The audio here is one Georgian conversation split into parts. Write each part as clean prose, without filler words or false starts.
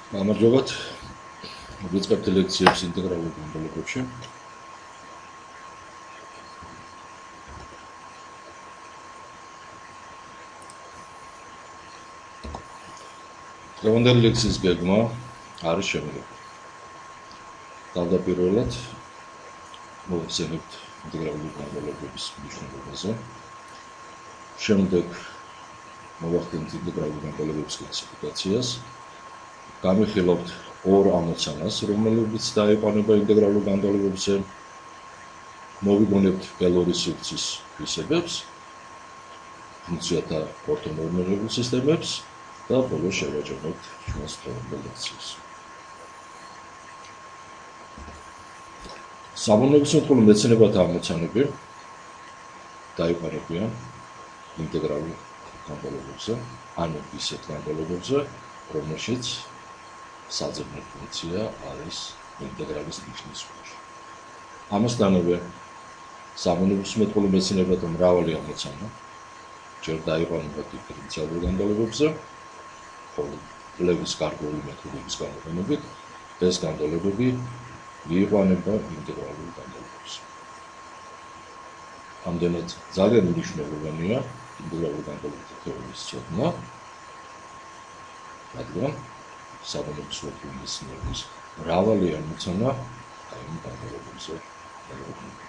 გამარჯობათ. ვიწყებთ ლექციებს ინტეგრალურ განტოლებებში. დღევანდელი ლექსიის გეგმა არის შემდეგი. თავდაპირველად მოვხსენებთ ინტეგრალური განტოლებების მნიშვნელობაზე. შემდეგ მოვახდენთ ინტეგრალური განტოლებების კლასიფიკაციას. გამიხილავთ ორ ამოცანას, რომლებიც დაეყონება ინტეგრალურ განტოლებებზე. მოვიგონებთ ველორის სივრცის თვისებებს, ფუნქციათა ორთონორმირებულ სისტემებს და ბოლოს შევაჯამებთ ჩვენს დღევანდელ ლექციას. საბუნებისმეტყველო მეცნიერებათა ამოცანები დაეყენებიან ინტეგრალურ განტოლებებზე, ანუ ისეთ განტოლებებზე, რომელშიც საძებნო ფუნქცია არის ინტეგრალის ნიშნის ქვეშ. ამასთანავე საბუნებისმეტყველო მეცნიერებათა მრავალი ამოცანა ჯერ დაიყვანება დიფერენციალურ განტოლებებზე, ხოლო კვლევის გარკვეული მეთოდების გამოყენებით ეს განტოლებები მიიყვანება ინტეგრალურ განტოლებებზე. ამდენად ძალიან მნიშვნელოვანია ინტეგრალურ განტოლებათა თეორიის ცოდნა, რადგან საბუნებისმეტყველო მეცნიერების მრავალი ამოცანა ამ განტოლებებზე გამოიყენება.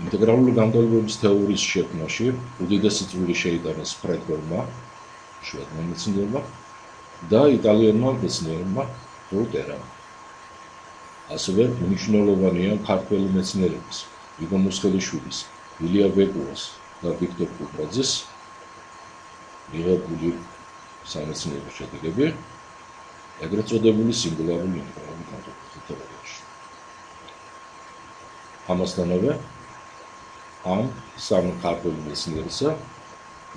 ინტეგრალური განტოლებების თეორიის შექმნაში უდიდესი წვლილი შეიტანეს ფრედჰოლმმა, შვედმა მეცნიერმა და იტალიელმა მეცნიერმა ვოლტერამ. ასევე მნიშვნელოვანია ქართველი მეცნიერების, იგო მუსხელიშვილის, ილია ვეკუას და ვიქტორ კუპრაძის მიღებული სამეცნიერო შედეგები, ეგრეთ წოდებული სინგულარული ინტეგრალური განტოლებათა თეორიაში. ამასთანავე ამ სამ ქართველი მეცნიერისა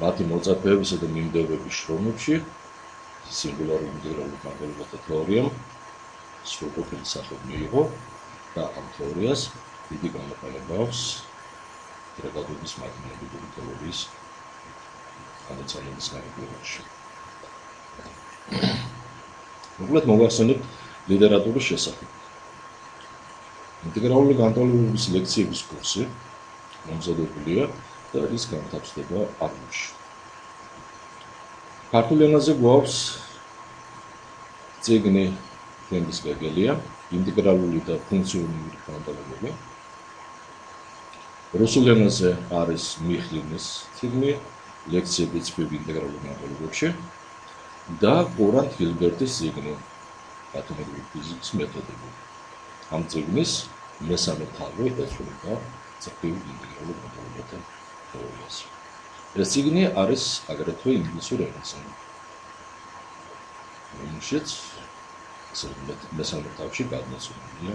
მათი მოწაფეებისა და მიმდევრების შრომებში სინგულარული ინტეგრალური განტოლებათა თეორიამ სრულყოფილი სახე მიიღო და ამ თეორიას დიდი გამოყენება აქვს დრეგადების მათემატიკური თეორიის ამოცანების განყოფილებაში. მოკლედ მოვახსენებთ ლიტერატურის შესახებ. ინტეგრალური განტოლებების ლექციების კურსი მომზადებულია და ის განთავსდება აღნიშნულში. ქართულ ენაზე გვაქვს წიგნი თემის გეგელია, ინტეგრალური და ფუნქციონალური განტოლებები. რუსულ ენაზე არის მიხლინის წიგნი, ლექციები წვიმ ინტეგრალურ განტოლებებში და ყურანთ ჰილბერტის წიგნი, მათემატიკური ფიზიკის მეთოდები. ამ წიგნის მესამე თავი ეძღვნება წვიმ ინტეგრალურ განტოლებათა თეორიას. ეს წიგნი არის აგრეთვე ინგლისურ ენაზე, რომელშიც მესამე თავში გადმოცემულია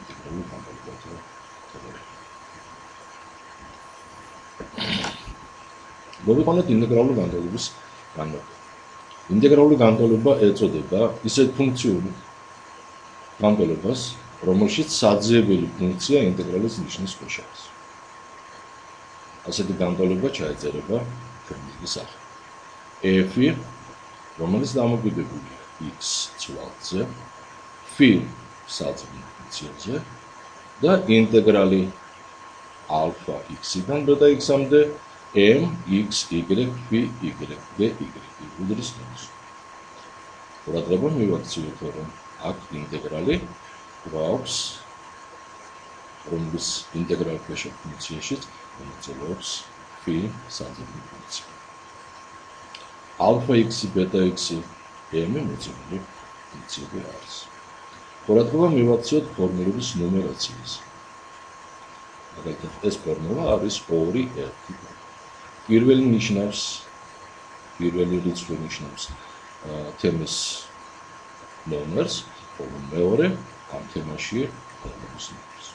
ინტეგრალურ განტოლებათა თეორია. მოვიყენოთ ინტეგრალური განტოლების განმარტება. ინტეგრალური განტოლება ეწოდება ისეთ ფუნქციურ განტოლებას, რომელშიც საძიებელი ფუნქცია ინტეგრალის ნიშნის ქვეშ არის. ასეთი განტოლება ჩაეწერება ფრენკლის სახით. f, რომელიც დამოკიდებულია x ცვალზე, φ საძებნო ფუნქციაზე და ინტეგრალი ალფა x-დან ბეტა x-მდე m x y φ y d y უდრის ნულს. ყურადღება მივაქციოთ, რომ აქ ინტეგრალი გვაქვს, რომლის ინტეგრალ ქვეშ ფუნქციაშიც მონაწილეობს φ საძებნო ფუნქცია. ალფა x ბეტა x m მოწმული ფუნქციები არის. ყურადღება მივაქციოთ ფორმულების ნუმერაციას. მაგალითად, ეს ფორმულა არის 2-1. პირველი რიცხვი ნიშნავს თემის ნომერს, ხოლო მეორე ამ თემაში ფორმულის ნომერს.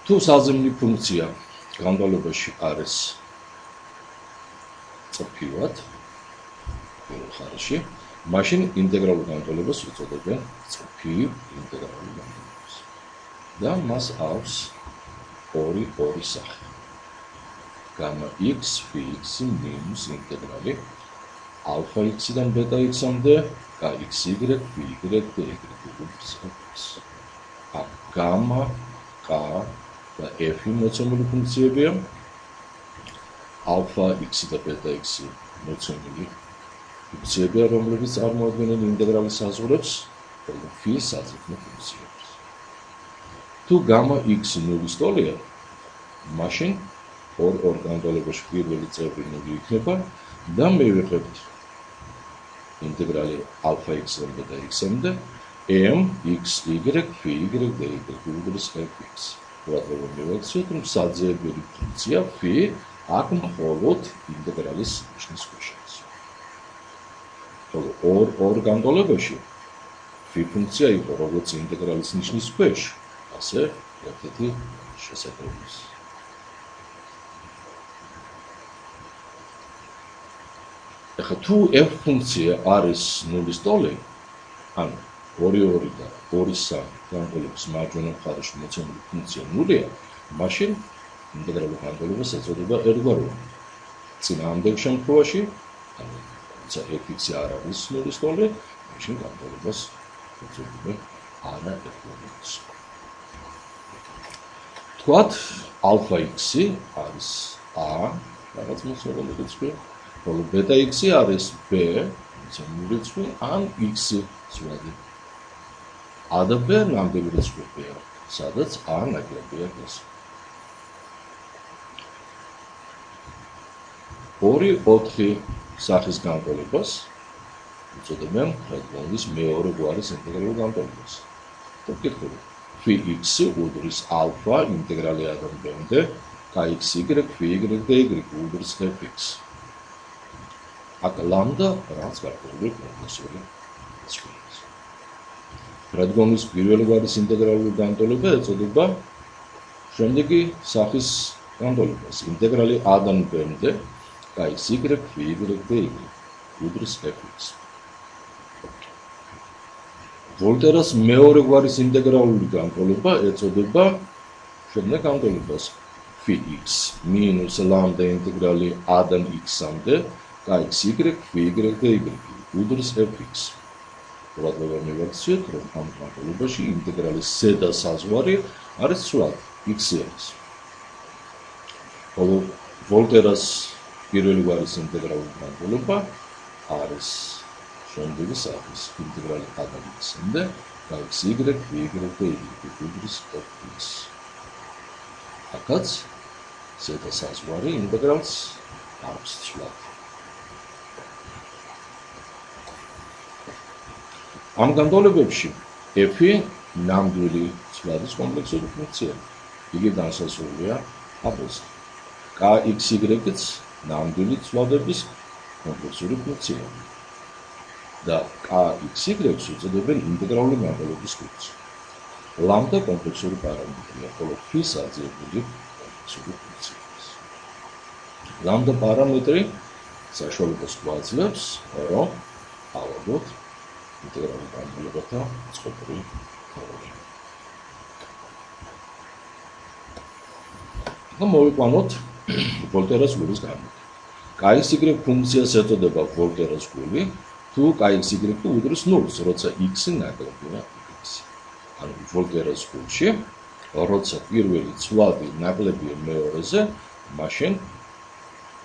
თუ საძებნი ფუნქცია განტოლებაში არის წრფივად, პირველ ხარისში, მაშინ ინტეგრალურ განტოლებას უწოდებენ წრფივ ინტეგრალურ განტოლებას და მას აქვს 2 სახე. gamma x px minus ინტეგრალი alpha x-დან beta x-მდე kxy py dy x. Gamma k და f მოცემული ფუნქციებია. alpha x და beta x მოცემული ფუნქციებია, რომლებიც წარმოადგენენ ინტეგრალის საზღვრებს და φ-ის საზღვრებთან ფუნქციებს. თუ gamma x ნულის ტოლია, მაშინ ორ განტოლებაში პირველი წევრი ნული იქნება და მივიღებთ ინტეგრალი alpha x-დან beta x-მდე m xy py dy უდრის fx. უბრალოდ მივაქციოთ, რომ საძიებელი ფუნქცია φ აქ მხოლოდ ინტეგრალის ნიშნის ქვეშაა. ორ განტოლებაში φ ფუნქცია იყო როგორც ინტეგრალის ნიშნის ქვეშ, ასე ერთ-ერთი შესაძლებლობის. ეხლა თუ f ფუნქცია არის ნულის ტოლი, ანუ 2 და 2-3 განტოლების მარჯვენა მხარეში მოცემული ფუნქცია ნულია, მაშინ ინტეგრალურ განტოლებას ეწოდება ერთგვაროვანი. წინააღმდეგ შემთხვევაში, ანუ როცა fx არ არის ნულის ტოლი, მაშინ განტოლებას ეწოდება არა ერთგვაროვანი. თქვათ alpha x არის a, რაღაც მოცემული რიცხვი, ხოლო beta x არის b, მოცემული რიცხვი, ან x ზვადი. a და b ნამდვილი რიცხვებია, სადაც a ნაკლებია ეს. 2-4 სახის განტოლებას უწოდებენ რადგონის მეორე გვარის ინტეგრალურ განტოლებას. თქვით, φx უდრის alpha ინტეგრალი a-დან b-მდე kxy py dy უდრის fx. აქ ლამდა რაც გარკვეული პროგრესული ცვლილს. რადგონის პირველი გვარის ინტეგრალური განტოლება ეწოდება შემდეგი სახის განტოლებას. ინტეგრალი a-დან b-მდე kxy py dy უდრის fx. ვოლტერას მეორე გვარის ინტეგრალური განტოლება ეწოდება შემდეგ განტოლებას φx minus lambda ინტეგრალი a-დან x-მდე kxy py dy უდრის fx. უბრალოდ მივაქციოთ, რომ ამ განტოლებაში ინტეგრალის ზედა საზღვარი არის სრულად x არის. ხოლო ვოლტერას პირველი გვარის ინტეგრალური განტოლება არის შემდეგი სახის ინტეგრალი a-დან x-მდე kxy py dy უდრის fx. აქაც ზედა საზღვარი ინტეგრალს აქვს სრულად. ამ განტოლებებში f ნამდვილი ცვლადის კომპლექსური ფუნქცია. იგი განსაზღვრულია აბელს. kxy-ც ნამდვილი ცვლადების კომპლექსური ფუნქცია. და kxy-ს უწოდებენ ინტეგრალური განტოლების ჯგუფს. ლამდა კომპლექსური პარამეტრია, ხოლო φ საძიებული კომპლექსური ფუნქციაა. ლამდა პარამეტრი საშუალებას გვაძლევს, რომ ავადოთ ინტეგრალურ განტოლებათა წყობრივი თეორია. და მოვიყვანოთ ვოლტერას გულის განმარტება. kxy ფუნქციას ეწოდება ვოლტერას გული, თუ kxy უდრის ნულს, როცა x ნაკლებია x. ანუ ვოლტერას გულში, როცა პირველი ცვლადი ნაკლებია მეორეზე, მაშინ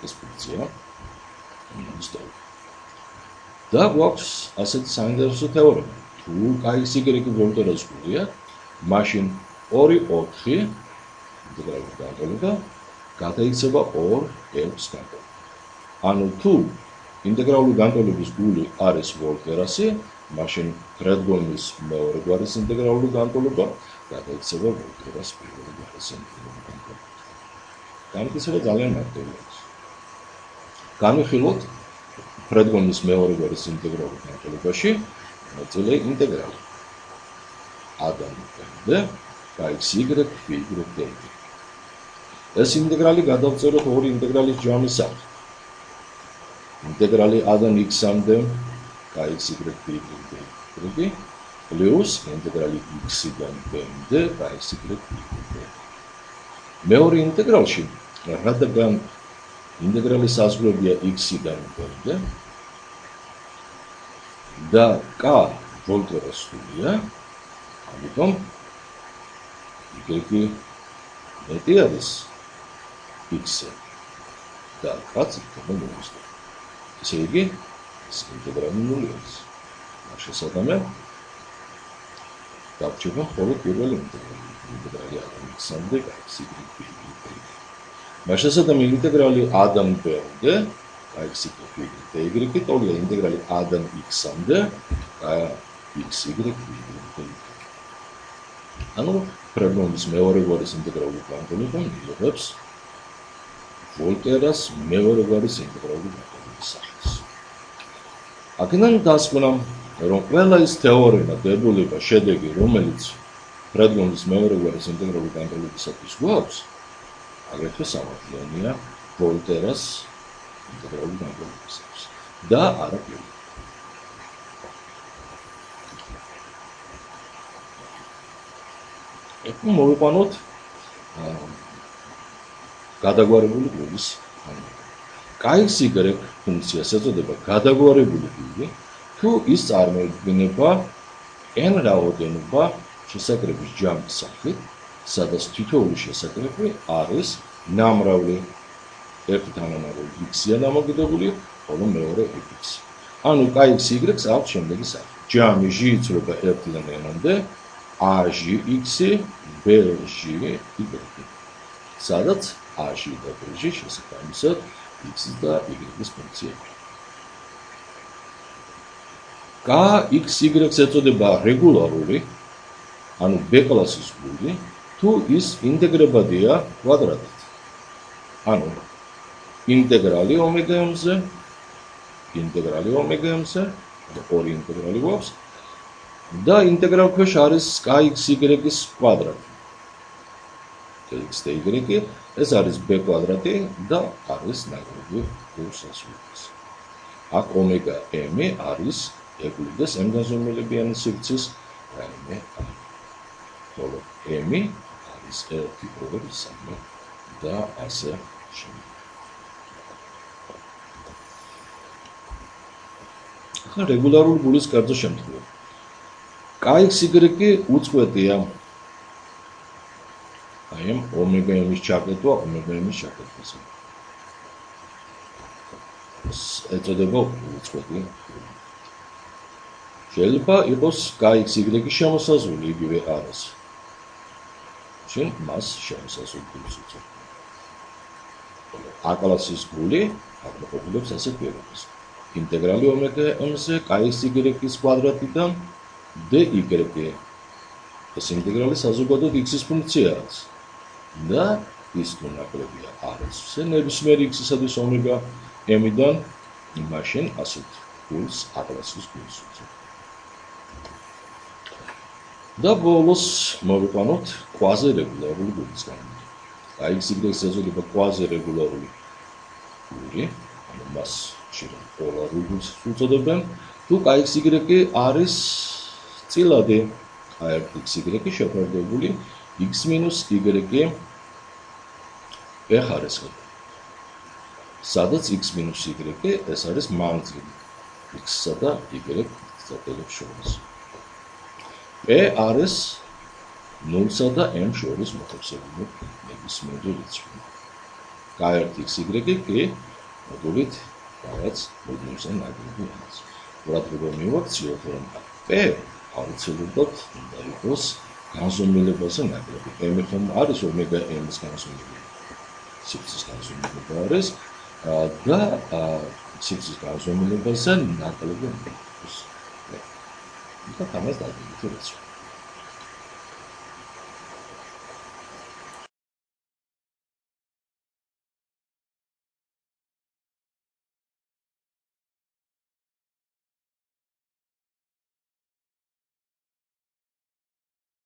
ეს ფუნქცია ნულის ტოლია. და გვაქვს ასეთი საინტერესო თეორემა. თუ kxy ვოლტერას გულია, მაშინ 2-4 ინტეგრალური განტოლება გადაიქცება 2-6 განტოლებად. ანუ თუ ინტეგრალური განტოლების გული არის ვოლტერასი, მაშინ რადგონის მეორე გვარის ინტეგრალური განტოლება გადაიქცება ვოლტერას პირველი გვარის ინტეგრალური განტოლებად. განმტკიცება ძალიან მარტივია. განვიხილოთ რადგონის მეორე გვარის ინტეგრალურ განტოლებაში ნაწილი ინტეგრალი a-დან b-მდე kxy py dy. ეს ინტეგრალი გადავწეროთ ორი ინტეგრალის ჯამის სახით. ინტეგრალი a-დან x-მდე kxy py dy პლუს ინტეგრალი x-დან b-მდე kxy py dy. მეორე ინტეგრალში რადგან ინტეგრალის საზღვრებია x-დან b-მდე და k ვოლტერას სულია, ამიტომ y მეტი არის x-ზე და k-ც იქნება ნულისგან. ესე იგი, ეს ინტეგრალი ნული არის. ამ შესაბამისად, დაგვრჩება მხოლოდ პირველი ინტეგრალი a-დან x-მდე x y b. ამ შესაბამისად, ინტეგრალი a-დან b-მდე x y y ტოლია ინტეგრალი a-დან x-მდე x y b. ანუ პრობლემის მეორე გვარის ინტეგრალური განტოლება მიიღებს ვოლტერას მეორე გვარის ინტეგრალური განტოლების სახელს. აქედან დასკვნა, რომ ყველა ის თეორემა დებულება შედეგი, რომელიც პრობლემის მეორე გვარის ინტეგრალური განტოლებისათვის გვაქვს, აგრეთვე სამართლიანია ვოლტერას ინტეგრალური განტოლებისათვის და არა პირველი. ეხლა მოვიყვანოთ გადაგვარებული გრუპის KXY ფუნქციას ეწოდება გადაგვარებული გრუპი, თუ ის წარმოედგინება n რაოდენობა შესაკრების ჯამის სახით, სადაც თითოეული შესაკრები არის ნამრავლი ერთი თანამედროვე x-ია დამოკიდებული, ხოლო მეორე x. ანუ KXY-ს აქვს შემდეგი სახე. ჯამი ჟ იცვლება 1-დან n-მდე, AJ-X, BJ-Y, სადაც AJ და BJ შესაბამისად x და y-ის ფუნქციები. KXY-ს ეწოდება რეგულარული, ანუ B კლასის გული, თუ ის ინტეგრებადია კვადრატით. ანუ ინტეგრალი ომეგა-m-ზე, ორი ინტეგრალი გვაქვს. და ინტეგრალ ქვეშ არის KXY-ის კვადრატი. x და y, ეს არის b კვადრატი და არის ნაკლები გულსასრულს. აქ ომეგა m არის ეგვლიდეს m განზომილებიანი სივრცის რაიმე m. ხოლო m არის 1/3 და ასე შემდეგ. ახლა რეგულარული გულის კერძო შემთხვევა. KXY უწყვეტია. აი ამ ომეგა m-ის ჩაკეტვა, ომეგა m-ის ჩაკეტვას. ეწოდება უწყვეტი. შეიძლება იყოს KXY-ის შემოსაზღვრული იგივე არის. შენ მას შემოსაზღვრული გულის უწევთ. A კლასის გული აკმაყოფილებს ასეთ პირობას. ინტეგრალი ომეგა m-ზე KXY-ის კვადრატიდან dy. ეს ინტეგრალი საზოგადოდ x-ის ფუნქცია არის. და ის თუ ნაკლებია r-ზე ნებისმიერ x-ისათვის ომეგა m-დან, მაშინ ასეთ გულს A კლასის გულს უწევთ. და ბოლოს მოვიყვანოთ კვაზირეგულარული გულის განმარტება. KXY-ს ეწოდება კვაზირეგულარული გული, ანუ მას ხშირად პოლარული გულს უწოდებენ, თუ KXY არის წილადი XY შეფარდებული x-y ხარისხით. სადაც x-y ეს არის მანძილი x-სა და y-ს შორის. p არის 0-სა და m შორის მოხსენებული ნებისმიერი რიცხვი. k1xy კი მოდულით რაღაც მოდულზე ნაკლები არის. ყურადღება მივაქციოთ, რომ p აუცილებლად უნდა იყოს განზომილებაზე ნაკლები. m ხომ არის ომეგა m-ის განზომილება. სივრცის განზომილება არის და სივრცის განზომილებაზე ნაკლები. და ამას დაგიგეთ.